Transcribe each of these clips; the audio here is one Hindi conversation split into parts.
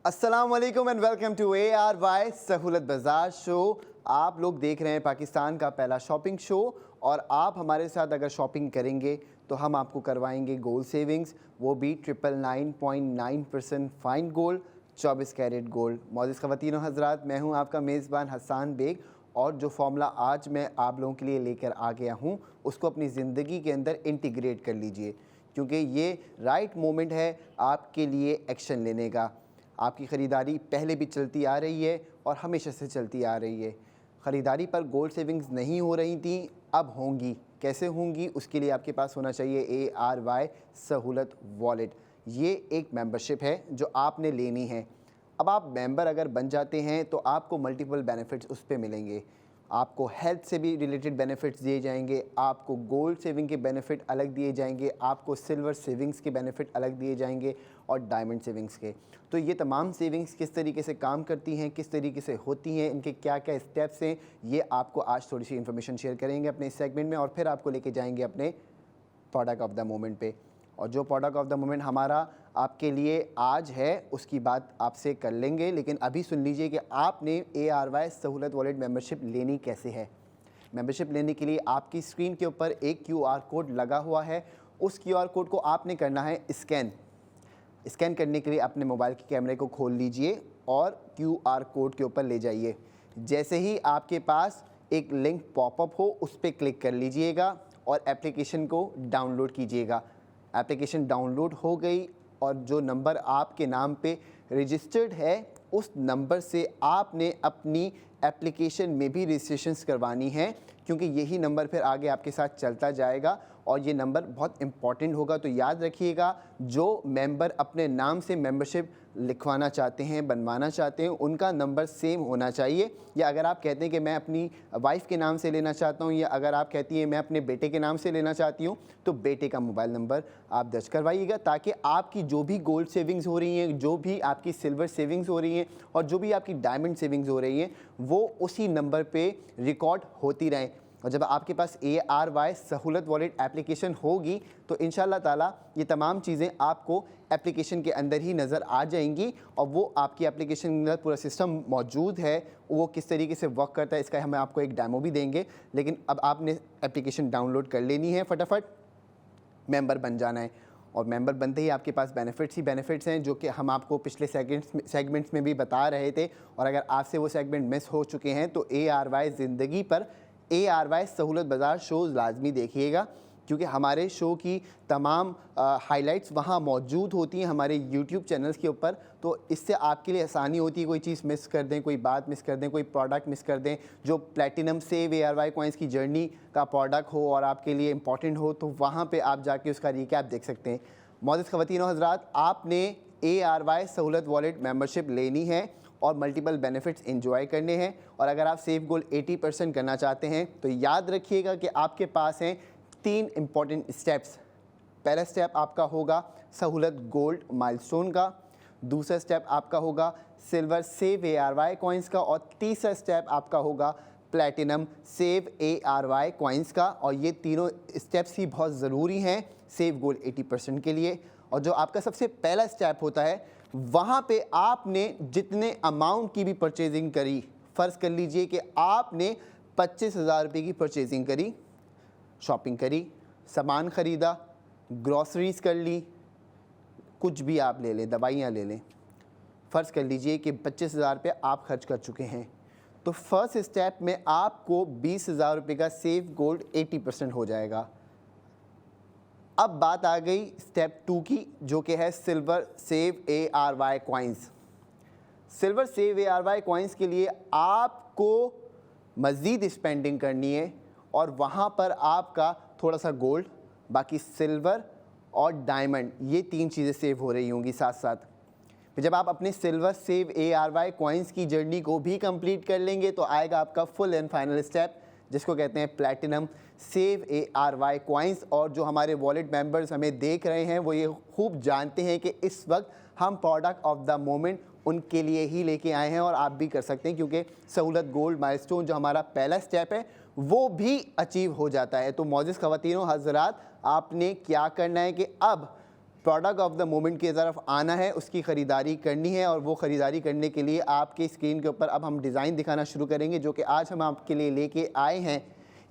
अस्सलाम वालेकुम एंड वेलकम टू ARY सहूलत बाज़ार शो। आप लोग देख रहे हैं पाकिस्तान का पहला शॉपिंग शो और आप हमारे साथ अगर शॉपिंग करेंगे तो हम आपको करवाएंगे गोल्ड सेविंग्स, वो भी 999.9% फाइन गोल्ड, 24 कैरेट गोल्ड। मौजूद ख़वातीन और हज़रात, मैं हूं आपका मेज़बान हसन बेग और जो फार्मूला आज मैं आप लोगों के लिए लेकर आ गया हूं उसको अपनी ज़िंदगी के अंदर इंटीग्रेट कर लीजिए, क्योंकि ये राइट मोमेंट है आपके लिए एक्शन लेने का। आपकी ख़रीदारी पहले भी चलती आ रही है और हमेशा से चलती आ रही है। ख़रीदारी पर गोल्ड सेविंग्स नहीं हो रही थी, अब होंगी। कैसे होंगी? उसके लिए आपके पास होना चाहिए ARY सहूलत वॉलेट। ये एक मेंबरशिप है जो आपने लेनी है। अब आप मेंबर अगर बन जाते हैं तो आपको मल्टीपल बेनिफिट्स उस पर मिलेंगे। आपको हेल्थ से भी रिलेटेड बेनिफिट्स दिए जाएंगे, आपको गोल्ड सेविंग के बेनिफिट अलग दिए जाएंगे, आपको सिल्वर सेविंग्स के बेनिफिट अलग दिए जाएंगे और डायमंड सेविंग्स के। तो ये तमाम सेविंग्स किस तरीके से काम करती हैं, किस तरीके से होती हैं, इनके क्या क्या स्टेप्स हैं, ये आपको आज थोड़ी सी इन्फॉर्मेशन शेयर करेंगे अपने इस सेगमेंट में और फिर आपको लेके जाएंगे अपने प्रोडक्ट ऑफ द मोमेंट पे। और जो प्रोडक्ट ऑफ द मोमेंट हमारा आपके लिए आज है उसकी बात आपसे कर लेंगे, लेकिन अभी सुन लीजिए कि आपने ARY सहूलत वॉलेट मेंबरशिप लेनी कैसे है। मेंबरशिप लेने के लिए आपकी स्क्रीन के ऊपर एक QR कोड लगा हुआ है। उस QR कोड को आपने करना है स्कैन करने के लिए अपने मोबाइल के कैमरे को खोल लीजिए और QR कोड के ऊपर ले जाइए। जैसे ही आपके पास एक लिंक पॉपअप हो उस पर क्लिक कर लीजिएगा और एप्लीकेशन को डाउनलोड कीजिएगा। एप्लीकेशन डाउनलोड हो गई और जो नंबर आपके नाम पे रजिस्टर्ड है उस नंबर से आपने अपनी एप्लीकेशन में भी रजिस्ट्रेशंस करवानी है, क्योंकि यही नंबर फिर आगे आपके साथ चलता जाएगा और ये नंबर बहुत इंपॉर्टेंट होगा। तो याद रखिएगा, जो मेंबर अपने नाम से मेंबरशिप लिखवाना चाहते हैं, बनवाना चाहते हैं, उनका नंबर सेम होना चाहिए। या अगर आप कहते हैं कि मैं अपनी वाइफ के नाम से लेना चाहता हूं, या अगर आप कहती हैं मैं अपने बेटे के नाम से लेना चाहती हूं, तो बेटे का मोबाइल नंबर आप दर्ज करवाइएगा, ताकि आपकी जो भी गोल्ड सेविंग्स हो रही हैं, जो भी आपकी सिल्वर सेविंग्स हो रही हैं और जो भी आपकी डायमंड सेविंग्स हो रही हैं, वो उसी नंबर पे रिकॉर्ड होती रहें। और जब आपके पास ARY सहूलत वॉलेट एप्लीकेशन होगी तो इंशाल्लाह ताला ये तमाम चीज़ें आपको एप्लीकेशन के अंदर ही नज़र आ जाएंगी और वो आपकी एप्लीकेशन के अंदर पूरा सिस्टम मौजूद है। वो किस तरीके से वर्क करता है इसका हम आपको एक डेमो भी देंगे, लेकिन अब आपने एप्लीकेशन डाउनलोड कर लेनी है, फटाफट मेंबर बन जाना है। और मेंबर बनते ही आपके पास बेनिफिट्स ही बेनिफिट्स हैं, जो कि हम आपको पिछले सेगमेंट्स में भी बता रहे थे। और अगर आपसे वो सेगमेंट मिस हो चुके हैं तो ARY ज़िंदगी पर ARY सहूलत बाज़ार शोज़ लाजमी देखिएगा, क्योंकि हमारे शो की तमाम हाइलाइट्स वहाँ मौजूद होती हैं हमारे YouTube चैनल्स के ऊपर। तो इससे आपके लिए आसानी होती है, कोई चीज़ मिस कर दें, कोई बात मिस कर दें, कोई प्रोडक्ट मिस कर दें, जो प्लेटिनम सेव ARY कॉइन्स की जर्नी का प्रोडक्ट हो और आपके लिए इंपॉर्टेंट हो, तो वहाँ पे आप जाके उसका रिकैप देख सकते हैं। मौजूद ख़वातीन और हज़रात, आपने ARY सहूलत वॉलेट मेंबरशिप लेनी है और मल्टीपल बेनिफिट्स एंजॉय करने हैं। और अगर आप सेव गोल 80% करना चाहते हैं तो याद रखिएगा कि आपके पास हैं 3 इंपॉर्टेंट स्टेप्स। पहला स्टेप आपका होगा सहूलत गोल्ड माइलस्टोन का, दूसरा स्टेप आपका होगा सिल्वर सेव ARY कॉइन्स का और तीसरा स्टेप आपका होगा प्लैटिनम सेव ARY कॉइन्स का। और ये तीनों स्टेप्स ही बहुत ज़रूरी हैं सेव गोल 80% के लिए। और जो आपका सबसे पहला स्टेप होता है, वहाँ पे आपने जितने अमाउंट की भी परचेजिंग करी, फ़र्ज़ कर लीजिए कि आपने 25,000 रुपये की परचेजिंग करी, शॉपिंग करी, सामान ख़रीदा, ग्रॉसरीज़ कर ली, कुछ भी आप ले लें, दवाइयाँ ले लें, फ़र्ज़ कर लीजिए कि 25,000 रुपये आप खर्च कर चुके हैं, तो फर्स्ट स्टेप में आपको 20,000 रुपये का सेव गोल्ड 80% हो जाएगा। अब बात आ गई स्टेप 2 की, जो कि है silver save ARY coins. Silver save ARY coins के लिए आपको मज़ीद स्पेंडिंग करनी है और वहाँ पर आपका थोड़ा सा गोल्ड, बाकी सिल्वर और डायमंड, ये 3 चीज़ें सेव हो रही होंगी साथ साथ। फिर जब आप अपने सिल्वर सेव ARY कॉइन्स की जर्नी को भी कंप्लीट कर लेंगे तो आएगा आपका फुल एंड फाइनल स्टेप, जिसको कहते हैं प्लैटिनम सेव ARY कॉइन्स। और जो हमारे वॉलेट मेंबर्स हमें देख रहे हैं वो ये खूब जानते हैं कि इस वक्त हम प्रोडक्ट ऑफ द मोमेंट उनके लिए ही लेके आए हैं और आप भी कर सकते हैं, क्योंकि सहूलत गोल्ड माइलस्टोन जो हमारा पहला स्टेप है वो भी अचीव हो जाता है। तो मौजूद ख़वातीन हज़रात, आपने क्या करना है कि अब प्रोडक्ट ऑफ द मोमेंट की तरफ आना है, उसकी ख़रीदारी करनी है। और वो ख़रीदारी करने के लिए आपके स्क्रीन के ऊपर अब हम डिज़ाइन दिखाना शुरू करेंगे, जो कि आज हम आपके लिए लेके आए हैं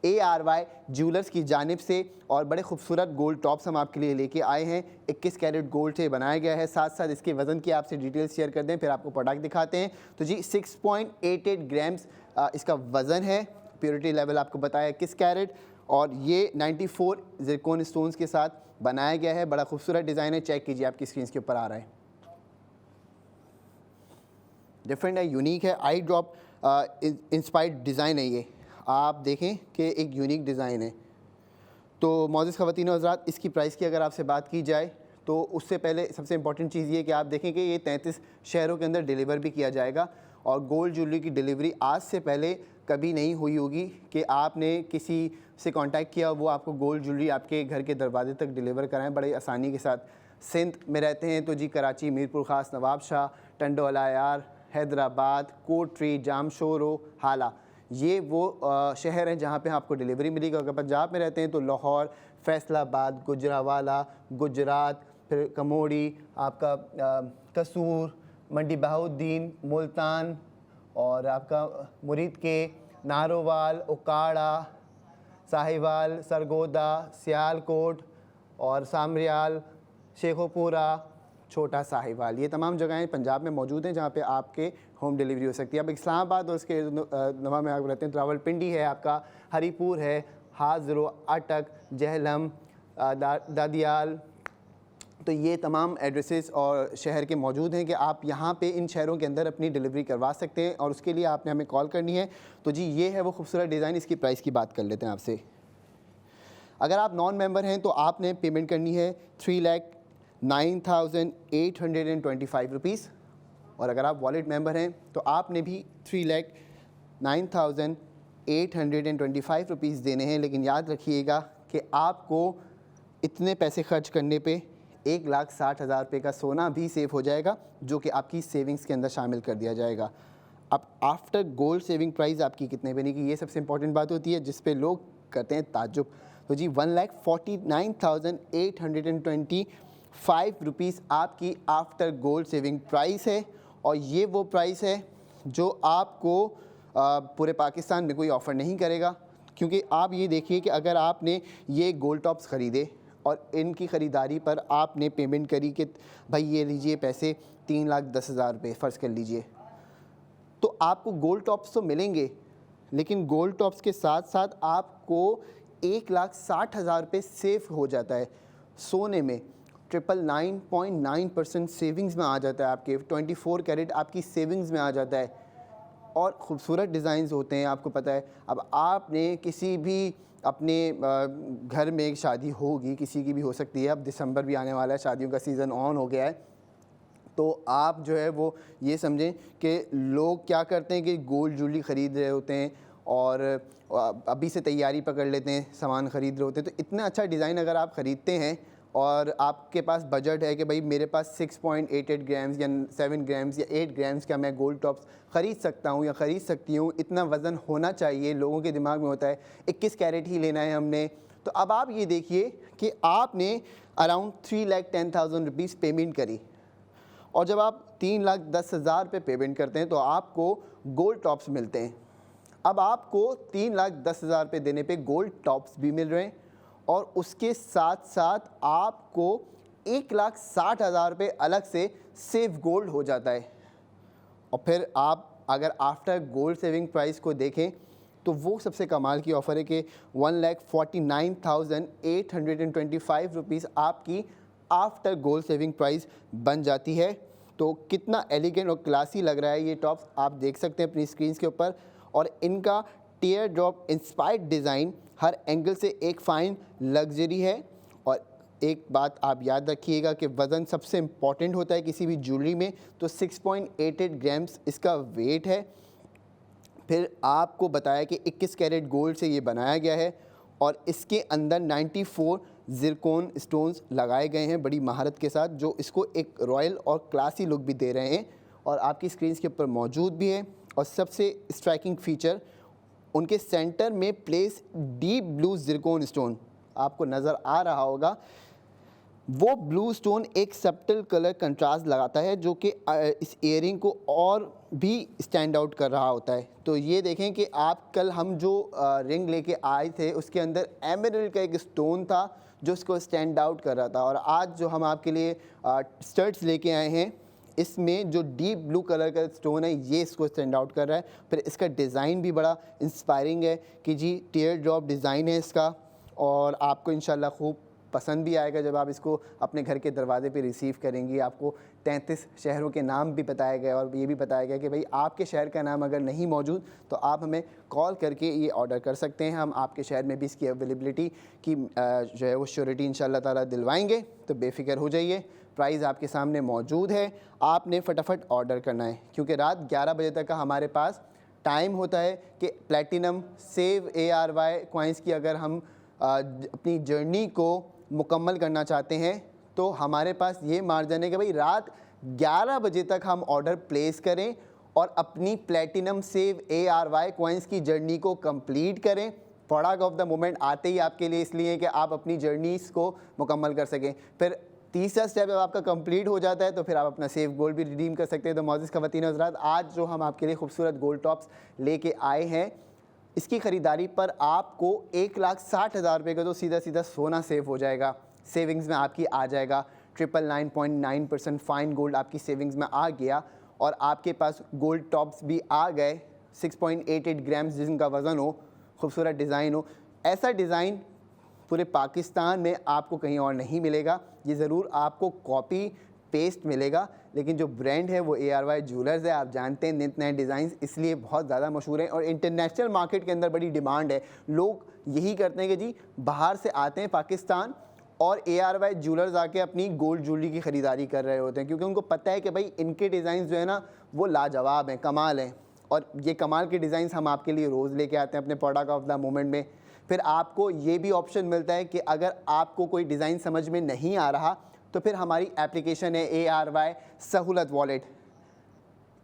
ARY ज्वेलर्स की जानिब से। और बड़े खूबसूरत गोल्ड टॉप्स हम आपके लिए लेके आए हैं, 21 कैरेट गोल्ड से बनाया गया है। साथ साथ इसके वज़न की आपसे डिटेल्स शेयर कर दें, फिर आपको प्रोडक्ट दिखाते हैं। तो जी 6.88 ग्राम्स इसका वज़न है। प्योरिटी लेवल आपको बताया 21 कैरेट, और ये 94 ज़िरकॉन स्टोन्स के साथ बनाया गया है। बड़ा खूबसूरत डिज़ाइन है, चेक कीजिए, आपकी स्क्रीन के ऊपर आ रहा है। डिफरेंट है, यूनिक है, आई ड्रॉप इंस्पायर्ड डिज़ाइन है ये। आप देखें कि एक यूनिक डिज़ाइन है। तो मौजूद ख़वातीन और हज़रात, इसकी प्राइस की अगर आपसे बात की जाए तो उससे पहले सबसे इंपॉर्टेंट चीज़ ये कि आप देखें कि ये 33 शहरों के अंदर डिलीवर भी किया जाएगा। और गोल्ड ज्वेलरी की डिलीवरी आज से पहले कभी नहीं हुई होगी कि आपने किसी से कांटेक्ट किया, वो आपको गोल्ड ज्वेलरी आपके घर के दरवाजे तक डिलीवर कराएं बड़े आसानी के साथ। सिंध में रहते हैं तो जी कराची, मीरपुर ख़ास, नवाब शाह, टंडो अलायार, हैदराबाद, कोटरी, जामशोरो, हाला, ये वो शहर हैं जहाँ पे आपको डिलीवरी मिलेगी। अगर पंजाब में रहते हैं तो लाहौर, फैसलाबाद, गुजरावाला, गुजरात, फिर कमोड़ी, आपका कसूर, मंडी बहाउद्दीन, मुल्तान, और आपका मुरीद के, नारोवाल, उकाड़ा, साहिवाल, सरगोदा, सियालकोट और सामरियाल, शेखोपुरा, छोटा साहिवाल, ये तमाम जगहें पंजाब में मौजूद हैं जहाँ पे आपके होम डिलीवरी हो सकती है। अब इस्लामाबाद और उसके नवा में आप रहते हैं तो रावलपिंडी है, आपका हरीपुर है, हाजरो, अटक, जहलम, दादियाल, तो ये तमाम एड्रेसेस और शहर के मौजूद हैं कि आप यहाँ पे इन शहरों के अंदर अपनी डिलीवरी करवा सकते हैं। और उसके लिए आपने हमें कॉल करनी है। तो जी ये है वो खूबसूरत डिज़ाइन। इसकी प्राइस की बात कर लेते हैं आपसे। अगर आप नॉन मेंबर हैं तो आपने पेमेंट करनी है 3,09,825 रुपीज़, और अगर आप वॉलेट मेंबर हैं तो आपने भी 3,09,825 रुपीज़ देने हैं। लेकिन याद रखिएगा कि आपको इतने पैसे खर्च करने पे 1,60,000 रुपये का सोना भी सेव हो जाएगा, जो कि आपकी सेविंग्स के अंदर शामिल कर दिया जाएगा। अब आफ्टर गोल्ड सेविंग प्राइस आपकी कितने बनेगी, ये सबसे इंपॉर्टेंट बात होती है जिस पे लोग करते हैं ताज्जुब। तो जी 1,49,825 रुपीज़ आपकी आफ्टर गोल्ड सेविंग प्राइस है। और ये वो प्राइस है जो आपको पूरे पाकिस्तान में कोई ऑफ़र नहीं करेगा। क्योंकि आप ये देखिए कि अगर आपने ये गोल्ड टॉप्स ख़रीदे और इनकी ख़रीदारी पर आपने पेमेंट करी कि भाई ये लीजिए पैसे 3,10,000 रुपये फ़र्ज़ कर लीजिए, तो आपको गोल्ड टॉप्स तो मिलेंगे, लेकिन गोल्ड टॉप्स के साथ साथ आपको 1,60,000 रुपये सेव हो जाता है सोने में। 999.9% सेविंग्स में आ जाता है आपके, 24 कैरेट आपकी सेविंग्स में आ जाता है। और ख़ूबसूरत डिज़ाइंस होते हैं, आपको पता है। अब आपने किसी भी अपने घर में एक शादी होगी, किसी की भी हो सकती है, अब दिसंबर भी आने वाला है, शादियों का सीज़न ऑन हो गया है, तो आप जो है वो ये समझें कि लोग क्या करते हैं कि गोल्ड ज्वेलरी ख़रीद रहे होते हैं और अभी से तैयारी पकड़ लेते हैं, सामान ख़रीद रहे होते हैं। तो इतना अच्छा डिज़ाइन अगर आप ख़रीदते हैं और आपके पास बजट है कि भाई मेरे पास 6.88 ग्राम्स या 7 ग्राम्स या 8 ग्राम्स का मैं गोल्ड टॉप्स ख़रीद सकता हूँ या ख़रीद सकती हूँ, इतना वज़न होना चाहिए, लोगों के दिमाग में होता है 21 कैरेट ही लेना है हमने। तो अब आप ये देखिए कि आपने अराउंड 3,10,000 रुपीज़ पेमेंट करी, और जब आप 3,10,000 रुपये पेमेंट करते हैं तो आपको गोल्ड टॉप्स मिलते हैं। अब आपको 3,10,000 रुपये देने पे गोल्ड टॉप्स भी मिल रहे हैं, और उसके साथ साथ आपको 1,60,000 रुपये अलग से सेफ गोल्ड हो जाता है। और फिर आप अगर आफ्टर गोल्ड सेविंग प्राइस को देखें तो वो सबसे कमाल की ऑफ़र है कि 1,49,825 रुपीज़ आपकी आफ्टर गोल्ड सेविंग प्राइस बन जाती है। तो कितना एलिगेंट और क्लासी लग रहा है ये टॉप्स, आप देख सकते हैं अपनी स्क्रीन के ऊपर। और इनका टीयर ड्रॉप इंस्पायर्ड डिज़ाइन हर एंगल से एक फ़ाइन लग्जरी है। और एक बात आप याद रखिएगा कि वज़न सबसे इम्पॉर्टेंट होता है किसी भी ज्वेलरी में, तो 6.88 ग्राम्स इसका वेट है। फिर आपको बताया कि 21 कैरेट गोल्ड से ये बनाया गया है, और इसके अंदर 94 ज़िरकॉन स्टोन्स लगाए गए हैं बड़ी महारत के साथ, जो इसको एक रॉयल और क्लासी लुक भी दे रहे हैं। और आपकी स्क्रीन के ऊपर मौजूद भी है। और सबसे स्ट्राइकिंग फ़ीचर, उनके सेंटर में place deep blue Zircon stone आपको नज़र आ रहा होगा। वो ब्लू स्टोन एक सब्टल कलर कंट्रास्ट लगाता है जो कि इस ईयरिंग को और भी स्टैंड आउट कर रहा होता है। तो ये देखें कि आप कल हम जो रिंग लेके आए थे उसके अंदर एमरल्ड का एक स्टोन था जो उसको स्टैंड आउट कर रहा था, और आज जो हम आपके लिए स्टड्स लेके आए हैं इसमें जो डीप ब्लू कलर का स्टोन है ये इसको स्टैंड आउट कर रहा है। फिर इसका डिज़ाइन भी बड़ा इंस्पायरिंग है कि जी टीयर ड्रॉप डिज़ाइन है इसका, और आपको इंशाल्लाह खूब पसंद भी आएगा जब आप इसको अपने घर के दरवाजे पे रिसीव करेंगी। आपको 33 शहरों के नाम भी बताए गए और ये भी बताया गया कि भाई आपके शहर का नाम अगर नहीं मौजूद तो आप हमें कॉल करके ये ऑर्डर कर सकते हैं। हम आपके शहर में भी इसकी अवेलेबिलिटी की जो है वो श्योरिटी इंशाल्लाह ताला दिलवाएंगे, तो बेफिक्र हो जाइए। प्राइस आपके सामने मौजूद है, आपने फटाफट ऑर्डर करना है क्योंकि रात 11 बजे तक का हमारे पास टाइम होता है कि प्लेटिनम सेव ARY कॉइन्स की अगर हम अपनी जर्नी को मुकम्मल करना चाहते हैं तो हमारे पास ये मार्जिन है कि भाई रात 11 बजे तक हम ऑर्डर प्लेस करें और अपनी प्लेटिनम सेव ARY कॉइन्स की जर्नी को कंप्लीट करें। प्रोडक्ट ऑफ द मोमेंट आते ही आपके लिए इसलिए कि आप अपनी जर्नीज़ को मुकम्मल कर सकें। फिर तीसरा स्टेप जब आपका कंप्लीट हो जाता है तो फिर आप अपना सेव गोल्ड भी रिडीम कर सकते हैं। तो मौजूद ख़वातीन हज़रात, आज जो हम आपके लिए खूबसूरत गोल्ड टॉप्स लेके आए हैं इसकी ख़रीदारी पर आपको 1,60,000 रुपये का तो सीधा सीधा सोना सेव हो जाएगा, सेविंग्स में आपकी आ जाएगा। 999.9% फाइन गोल्ड आपकी सेविंग्स में आ गया और आपके पास गोल्ड टॉप्स भी आ गए 6.88 ग्राम्स जिनका वज़न हो, खूबसूरत डिज़ाइन हो। ऐसा डिज़ाइन पूरे पाकिस्तान में आपको कहीं और नहीं मिलेगा, ये ज़रूर आपको कॉपी पेस्ट मिलेगा, लेकिन जो ब्रांड है वो ARY ज्वेलर्स है। आप जानते हैं नित नए डिज़ाइंस इसलिए बहुत ज़्यादा मशहूर हैं और इंटरनेशनल मार्केट के अंदर बड़ी डिमांड है। लोग यही करते हैं कि जी बाहर से आते हैं पाकिस्तान और ARY ज्वेलर्स आके अपनी गोल्ड ज्वेलरी की ख़रीदारी कर रहे होते हैं क्योंकि उनको पता है कि भाई इनके डिज़ाइन जो है ना वो लाजवाब हैं, कमाल हैं, और ये कमाल के डिज़ाइंस हम आपके लिए रोज़ लेके आते हैं अपने प्रोडक्ट ऑफ द मोमेंट में। फिर आपको ये भी ऑप्शन मिलता है कि अगर आपको कोई डिज़ाइन समझ में नहीं आ रहा तो फिर हमारी एप्लीकेशन है ARY सहूलत वॉलेट।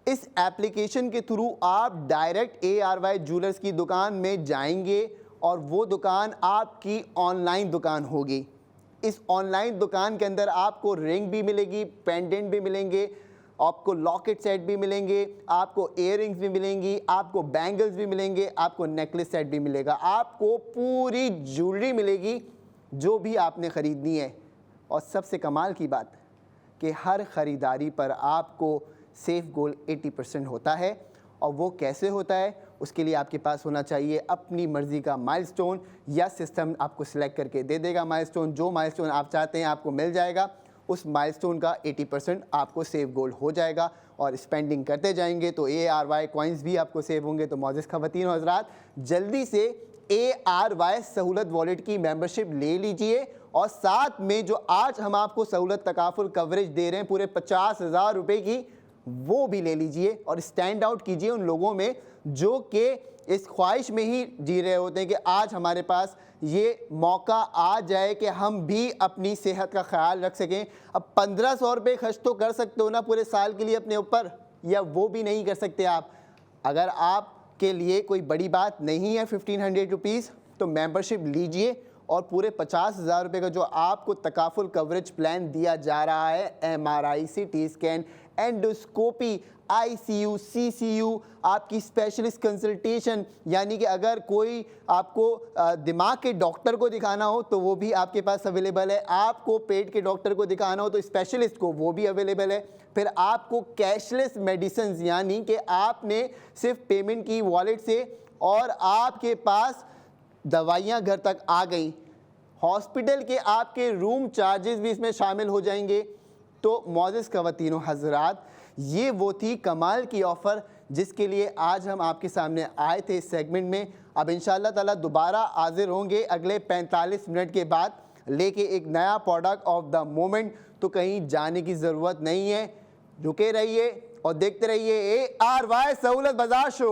इस एप्लीकेशन के थ्रू आप डायरेक्ट ARY ज्वेलर्स की दुकान में जाएंगे और वो दुकान आपकी ऑनलाइन दुकान होगी। इस ऑनलाइन दुकान के अंदर आपको रिंग भी मिलेगी, पेंडेंट भी मिलेंगे, आपको लॉकेट सेट भी मिलेंगे, आपको इयररिंग्स भी मिलेंगी, आपको बैंगल्स भी मिलेंगे, आपको नेकलेस सेट भी मिलेगा, आपको पूरी ज्वेलरी मिलेगी जो भी आपने ख़रीदनी है। और सबसे कमाल की बात कि हर ख़रीदारी पर आपको सेफ गोल्ड 80% होता है। और वो कैसे होता है उसके लिए आपके पास होना चाहिए अपनी मर्ज़ी का माइलस्टोन, या सिस्टम आपको सिलेक्ट करके दे देगा माइलस्टोन। जो माइलस्टोन आप चाहते हैं आपको मिल जाएगा, उस माइलस्टोन का 80% आपको सेव गोल्ड हो जाएगा और स्पेंडिंग करते जाएंगे तो ARY कॉइन्स भी आपको सेव होंगे। तो मौजूद ख़वातीन और हज़रात, जल्दी से ARY सहूलत वॉलेट की मेंबरशिप ले लीजिए और साथ में जो आज हम आपको सहूलत तकाफुल कवरेज दे रहे हैं पूरे 50,000 रुपये की, वो भी ले लीजिए और स्टैंड आउट कीजिए उन लोगों में जो कि इस ख्वाहिश में ही जी रहे होते हैं कि आज हमारे पास ये मौका आ जाए कि हम भी अपनी सेहत का ख्याल रख सकें। अब 1,500 रुपये खर्च तो कर सकते हो ना पूरे साल के लिए अपने ऊपर, या वो भी नहीं कर सकते आप। अगर आपके लिए कोई बड़ी बात नहीं है 1,500 रुपीज़, तो मेंबरशिप लीजिए और पूरे 50,000 रुपये का जो आपको तकाफुल कवरेज प्लान दिया जा रहा है, MRI, CT scan, endoscopy, ICU, CCU, आपकी स्पेशलिस्ट कंसल्टेशन, यानी कि अगर कोई आपको दिमाग के डॉक्टर को दिखाना हो तो वो भी आपके पास अवेलेबल है, आपको पेट के डॉक्टर को दिखाना हो तो स्पेशलिस्ट को वो भी अवेलेबल है। फिर आपको कैशलेस मेडिसिन, यानी कि आपने सिर्फ पेमेंट की वॉलेट से और आपके पास दवाइयाँ घर तक आ गई, हॉस्पिटल के आपके रूम चार्जेस भी इसमें शामिल हो जाएंगे। तो मौजूद ख़वातीनों हज़रात, ये वो थी कमाल की ऑफ़र जिसके लिए आज हम आपके सामने आए थे इस सेगमेंट में। अब इंशाअल्लाह ताला दोबारा हाजिर होंगे अगले 45 मिनट के बाद लेके एक नया प्रोडक्ट ऑफ द मोमेंट। तो कहीं जाने की ज़रूरत नहीं है, रुके रहिए और देखते रहिए ARY सहूलत बाज़ार शो।